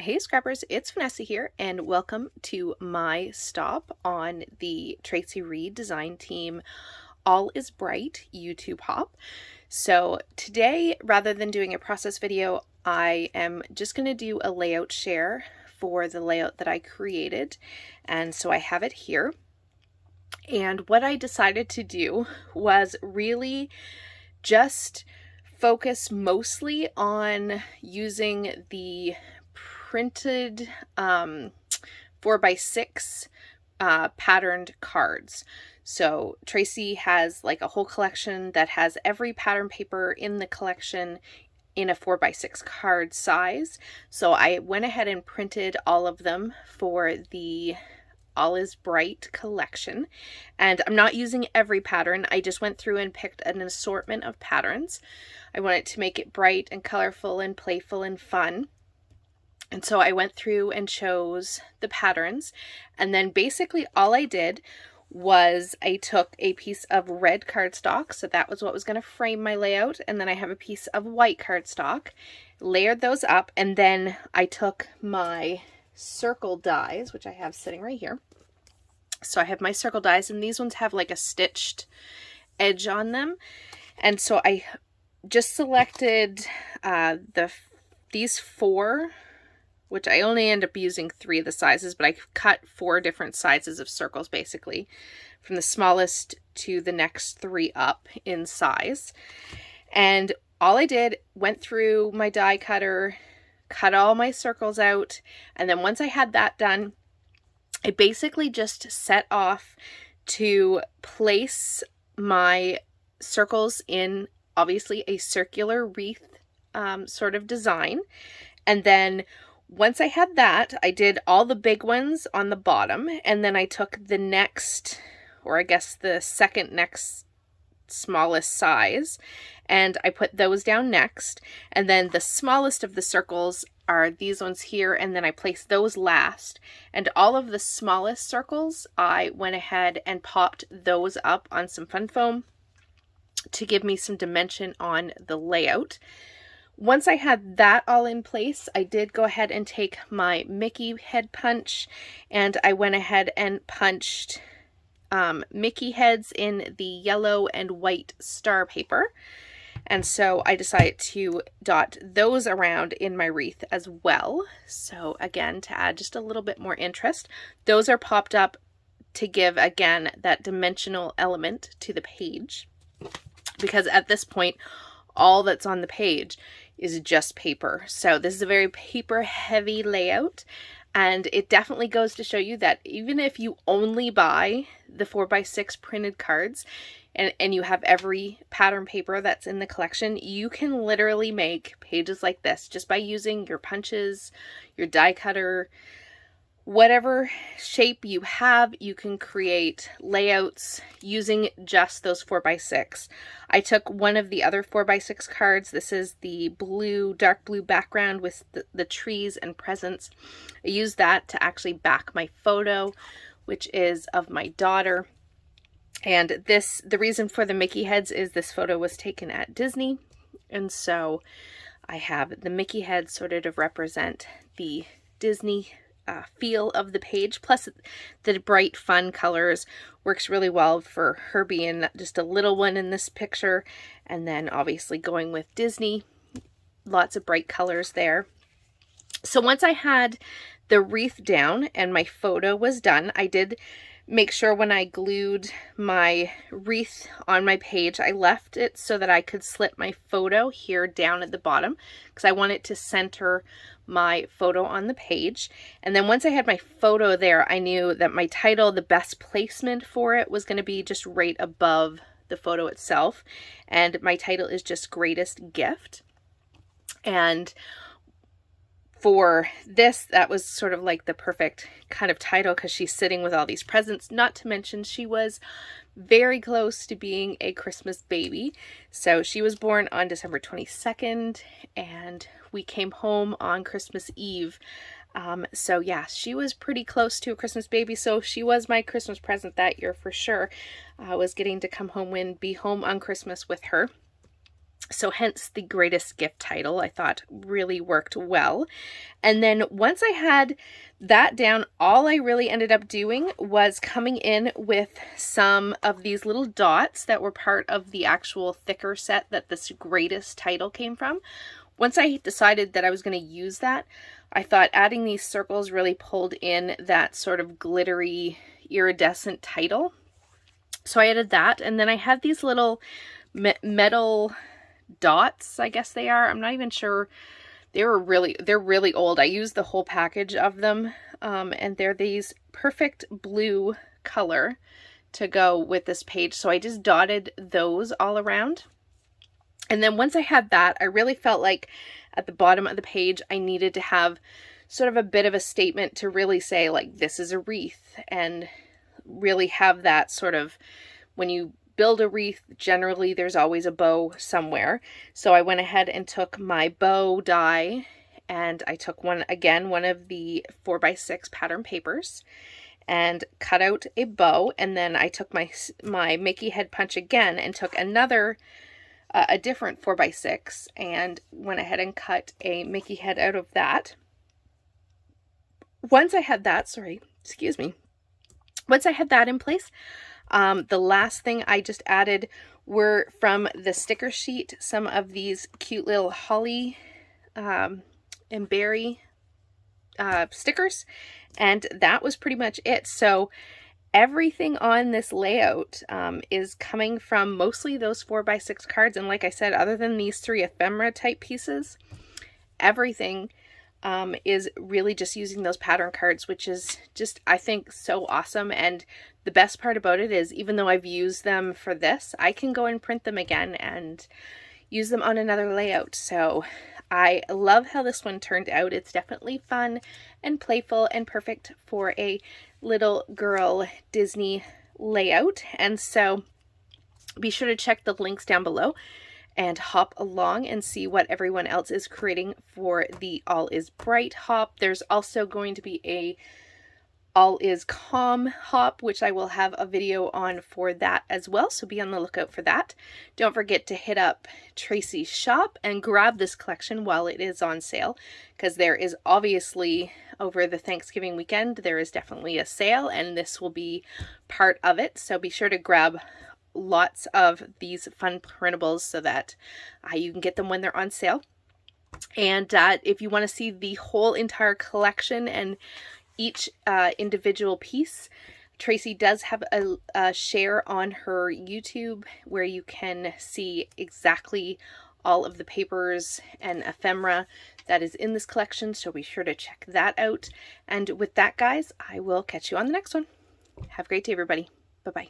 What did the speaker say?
Hey Scrappers, it's Vanessa here, and welcome to my stop on the Traci Design Team All is Bright YouTube hop. So today, rather than doing a process video, I am just going to do a layout share for the layout that I created, and so I have it here. And what I decided to do was really just focus mostly on using the printed 4x6 patterned cards. So Traci has like a whole collection that has every pattern paper in the collection in a 4x6 card size. So I went ahead and printed all of them for the All is Bright collection, and I'm not using every pattern. I just went through and picked an assortment of patterns. I wanted to make it bright and colorful and playful and fun. And so I went through and chose the patterns, and then basically all I did was I took a piece of red cardstock, so that was what was going to frame my layout, and then I have a piece of white cardstock, layered those up, and then I took my circle dies, which I have sitting right here. So I have my circle dies, and these ones have like a stitched edge on them, and so I just selected these four, which I only end up using 3 of the sizes, but I cut 4 different sizes of circles basically, from the smallest to the next 3 up in size. And all I did, went through my die cutter, cut all my circles out, and then once I had that done, I basically just set off to place my circles in obviously a circular wreath sort of design. And then once I had that, I did all the big ones on the bottom, and then I took the next, or I guess the second next smallest size, and I put those down next, and then the smallest of the circles are these ones here, and then I placed those last, and all of the smallest circles I went ahead and popped those up on some fun foam to give me some dimension on the layout. Once I had that all in place, I did go ahead and take my Mickey head punch, and I went ahead and punched Mickey heads in the yellow and white star paper. And so I decided to dot those around in my wreath as well. So again, to add just a little bit more interest, those are popped up to give, again, that dimensional element to the page. Because at this point, all that's on the page is just paper. So this is a very paper heavy layout, and it definitely goes to show you that even if you only buy the 4x6 printed cards and you have every pattern paper that's in the collection, you can literally make pages like this just by using your punches, your die cutter, whatever shape you have. You can create layouts using just those 4x6. I took one of the other 4x6 cards. This is the blue, dark blue background with the trees and presents. I used that to actually back my photo, which is of my daughter. And the reason for the Mickey heads is this photo was taken at Disney. And so I have the Mickey heads sort of to represent the Disney feel of the page, plus the bright fun colors works really well for her being just a little one in this picture, and then obviously going with Disney, lots of bright colors there. So once I had the wreath down and my photo was done, I did make sure when I glued my wreath on my page, I left it so that I could slip my photo here down at the bottom, because I want it to center my photo on the page. And then once I had my photo there, I knew that my title, the best placement for it was going to be just right above the photo itself. And my title is just Greatest Gift. And for this, that was sort of like the perfect kind of title, because she's sitting with all these presents, not to mention she was very close to being a Christmas baby. So she was born on December 22nd, and we came home on Christmas Eve. So yeah, she was pretty close to a Christmas baby, so she was my Christmas present that year for sure. I was getting to come home and be home on Christmas with her. So hence the greatest gift title, I thought really worked well. And then once I had that down, all I really ended up doing was coming in with some of these little dots that were part of the actual thicker set that this greatest title came from. Once I decided that I was going to use that, I thought adding these circles really pulled in that sort of glittery, iridescent title. So I added that, and then I had these little metal dots, I guess they are. I'm not even sure. They're really old. I used the whole package of them, and they're these perfect blue color to go with this page. So I just dotted those all around. And then once I had that, I really felt like at the bottom of the page, I needed to have sort of a bit of a statement to really say, like, this is a wreath, and really have that sort of, when you build a wreath, generally there's always a bow somewhere. So I went ahead and took my bow die, and I took one of the 4x6 pattern papers and cut out a bow. And then I took my Mickey head punch again and took another a different 4x6 and went ahead and cut a Mickey head out of that. Once I had that, once I had that in place, the last thing I just added were from the sticker sheet, some of these cute little holly and berry stickers, and that was pretty much it. So everything on this layout is coming from mostly those 4x6 cards, and like I said, other than these 3 ephemera type pieces, everything is really just using those pattern cards, which is just, I think, so awesome. And the best part about it is, even though I've used them for this, I can go and print them again and use them on another layout. So I love how this one turned out. It's definitely fun and playful and perfect for a little girl Disney layout. And so be sure to check the links down below and hop along and see what everyone else is creating for the All Is Bright hop. There's also going to be a All Is Calm hop, which I will have a video on for that as well, so be on the lookout for that. Don't forget to hit up Traci's shop and grab this collection while it is on sale, because there is obviously, over the Thanksgiving weekend, there is definitely a sale, and this will be part of it. So be sure to grab lots of these fun printables so that you can get them when they're on sale. And if you want to see the whole entire collection and each individual piece, Traci does have a share on her YouTube where you can see exactly all of the papers and ephemera that is in this collection, so be sure to check that out. And with that, guys, I will catch you on the next one. Have a great day, everybody. Bye-bye.